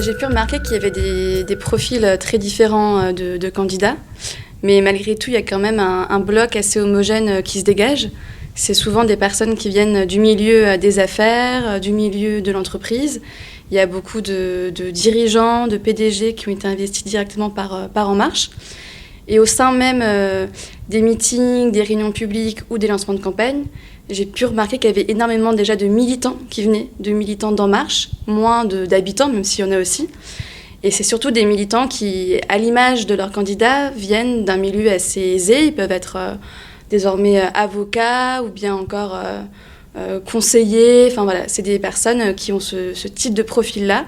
J'ai pu remarquer qu'il y avait des profils très différents de candidats, mais malgré tout, il y a quand même un bloc assez homogène qui se dégage. C'est souvent des personnes qui viennent du milieu des affaires, du milieu de l'entreprise. Il y a beaucoup de dirigeants, de PDG qui ont été investis directement par En Marche. Et au sein même des meetings, des réunions publiques ou des lancements de campagne, j'ai pu remarquer qu'il y avait énormément déjà de militants qui venaient, de militants d'En Marche, moins d'habitants, même s'il y en a aussi. Et c'est surtout des militants qui, à l'image de leurs candidats, viennent d'un milieu assez aisé. Ils peuvent être désormais avocats ou bien encore conseillers. Enfin voilà, c'est des personnes qui ont ce type de profil-là.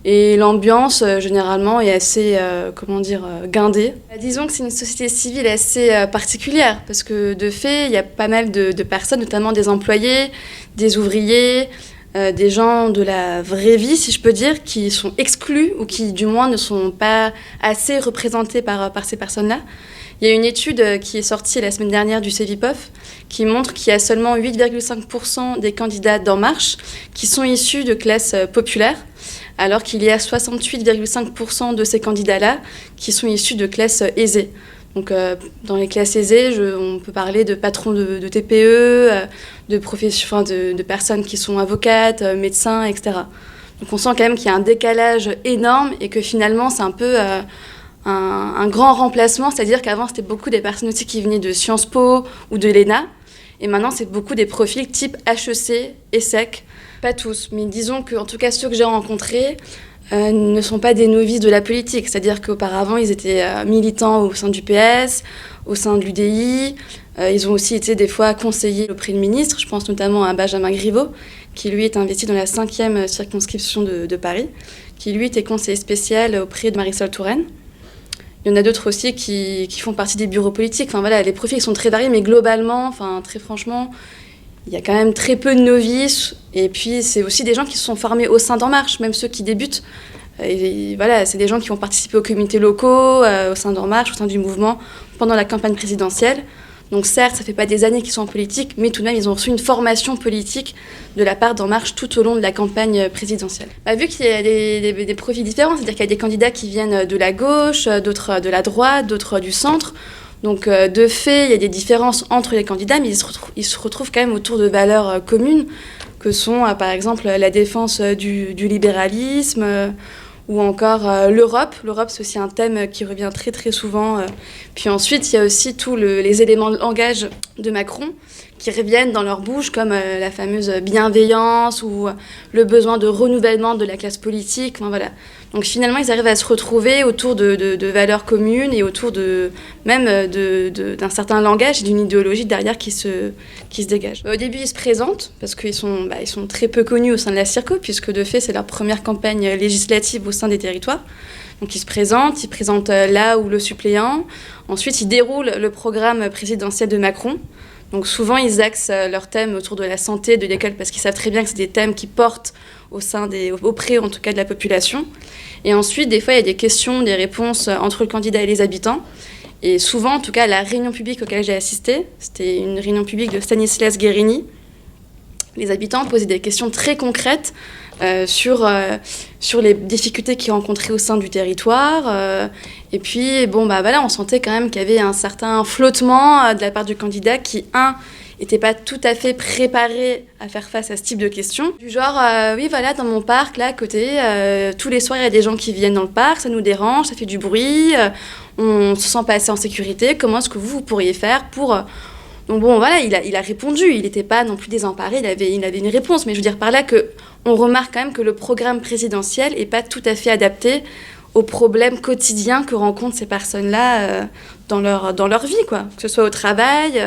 Et l'ambiance, généralement, est assez, guindée. Disons que c'est une société civile assez particulière, parce que de fait, il y a pas mal de personnes, notamment des employés, des ouvriers, des gens de la vraie vie, si je peux dire, qui sont exclus, ou qui, du moins, ne sont pas assez représentés par ces personnes-là. Il y a une étude qui est sortie la semaine dernière du Cevipof qui montre qu'il y a seulement 8,5% des candidats d'En Marche qui sont issus de classes populaires, alors qu'il y a 68,5% de ces candidats-là qui sont issus de classes aisées. Donc dans les classes aisées, on peut parler de patrons de TPE, de personnes qui sont avocates, médecins, etc. Donc on sent quand même qu'il y a un décalage énorme et que finalement c'est un peu un grand remplacement, c'est-à-dire qu'avant c'était beaucoup des personnes aussi qui venaient de Sciences Po ou de l'ENA, et maintenant c'est beaucoup des profils type HEC, ESSEC. Pas tous, mais disons qu'en tout cas ceux que j'ai rencontrés ne sont pas des novices de la politique. C'est-à-dire qu'auparavant, ils étaient militants au sein du PS, au sein de l'UDI. Ils ont aussi été des fois conseillers auprès de ministres. Je pense notamment à Benjamin Griveaux, qui lui est investi dans la 5e circonscription de Paris, qui lui était conseiller spécial auprès de Marisol Touraine. Il y en a d'autres aussi qui font partie des bureaux politiques. Enfin voilà, les profils sont très variés, mais globalement, très franchement, il y a quand même très peu de novices. Et puis, c'est aussi des gens qui se sont formés au sein d'En Marche, même ceux qui débutent. Et voilà, c'est des gens qui ont participé aux comités locaux, au sein d'En Marche, au sein du mouvement, pendant la campagne présidentielle. Donc certes, ça fait pas des années qu'ils sont en politique, mais tout de même, ils ont reçu une formation politique de la part d'En Marche tout au long de la campagne présidentielle. Vu qu'il y a des profils différents, c'est-à-dire qu'il y a des candidats qui viennent de la gauche, d'autres de la droite, d'autres du centre. Donc de fait, il y a des différences entre les candidats, mais ils se retrouvent quand même autour de valeurs communes, que sont par exemple la défense du libéralisme, ou encore l'Europe. L'Europe, c'est aussi un thème qui revient très très souvent. Puis ensuite, il y a aussi tous les éléments de langage de Macron qui reviennent dans leur bouche, comme la fameuse bienveillance ou le besoin de renouvellement de la classe politique. Enfin, voilà. Donc finalement, ils arrivent à se retrouver autour de valeurs communes et autour d'un certain langage et d'une idéologie derrière qui se dégage. Au début, ils se présentent parce qu'ils sont très peu connus au sein de la Circo, puisque de fait, c'est leur première campagne législative au sein des territoires. Donc ils se présentent, ils présentent là ou le suppléant. Ensuite, ils déroulent le programme présidentiel de Macron. Donc souvent, ils axent leurs thèmes autour de la santé, de l'école, parce qu'ils savent très bien que c'est des thèmes qui portent auprès en tout cas de la population. Et ensuite, des fois, il y a des questions, des réponses entre le candidat et les habitants. Et souvent, en tout cas, la réunion publique auquel j'ai assisté, c'était une réunion publique de Stanislas Guérini. Les habitants posaient des questions très concrètes sur les difficultés qu'ils rencontraient au sein du territoire. Et puis, on sentait quand même qu'il y avait un certain flottement de la part du candidat qui, n'était pas tout à fait préparé à faire face à ce type de questions. Du genre, dans mon parc, là, à côté, tous les soirs, il y a des gens qui viennent dans le parc, ça nous dérange, ça fait du bruit, on se sent pas assez en sécurité, comment est-ce que vous pourriez faire pour... Donc il a répondu, il n'était pas non plus désemparé, il avait une réponse, mais je veux dire par là qu'on remarque quand même que le programme présidentiel n'est pas tout à fait adapté aux problèmes quotidiens que rencontrent ces personnes-là dans leur vie, quoi. Que ce soit au travail,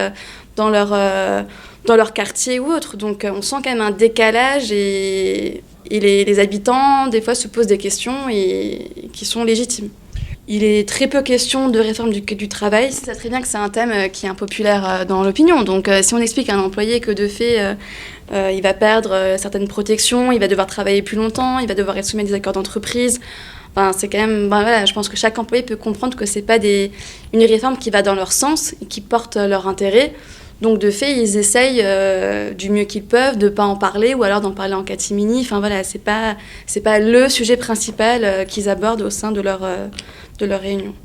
dans leur quartier ou autre. Donc on sent quand même un décalage et les habitants, des fois, se posent des questions qui sont légitimes. Il est très peu question de réforme du travail. C'est ça très bien que c'est un thème qui est impopulaire dans l'opinion. Donc si on explique à un employé que de fait, il va perdre certaines protections, il va devoir travailler plus longtemps, il va devoir être soumis à des accords d'entreprise, c'est quand même... je pense que chaque employé peut comprendre que c'est pas une réforme qui va dans leur sens et qui porte leur intérêt. Donc de fait, ils essayent du mieux qu'ils peuvent de ne pas en parler ou alors d'en parler en catimini. Enfin voilà, c'est pas le sujet principal qu'ils abordent au sein de leur réunion.